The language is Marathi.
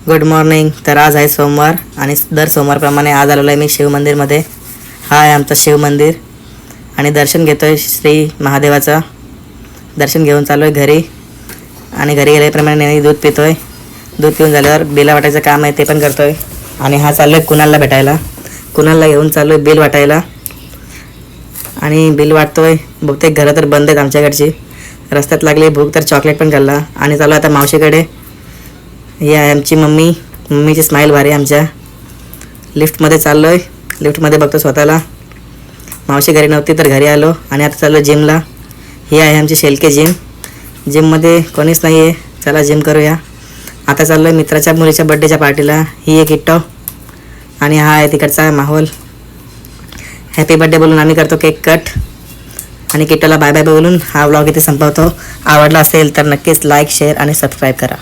Good morning. तर आज आहे सोमवार आणि दर सोमवारप्रमाणे आज आलेलो आहे मी शिव मंदिरमध्ये. हा आहे आमचं शिव मंदिर आणि दर्शन घेतो आहे श्री महादेवाचं. दर्शन घेऊन चाललो आहे घरी आणि घरी गेल्याप्रमाणे नेहमी दूध पितो आहे. दूध पिऊन झाल्यावर बिला वाटायचं काम आहे ते पण करतो आहे. आणि हा चाललो आहे कुणालला भेटायला. कुणालला घेऊन चाललो आहे बिल वाटायला आणि बिल वाटतो आहे. बहुतेक घरं तर बंद आहेत आमच्याकडची. रस्त्यात लागली भूक तर चॉकलेट पण खाल्ला आणि चाललो आता मावशीकडे. ही आहे आमची मम्मी. मम्मीची स्माईल भारी आमच्या. लिफ्टमध्ये चाललो आहे. लिफ्टमध्ये बघतो स्वतःला. मावशी घरी नव्हती तर घरी आलो आणि आता चाललो जिमला. ही आहे आमची शेलके जिम. जिममध्ये कोणीच नाही आहे. चला जिम करूया. आता चाललो आहे मित्राच्या मुलीच्या बड्डेच्या पार्टीला. ही एक किट्टो आणि हा आहे तिकडचा माहोल. हॅपी बड्डे बोलून आम्ही करतो केक कट आणि किट्टोला बाय बाय बोलून हा व्लॉग इथे संपवतो. आवडला असेल तर नक्कीच लाईक शेअर आणि सबस्क्राईब करा.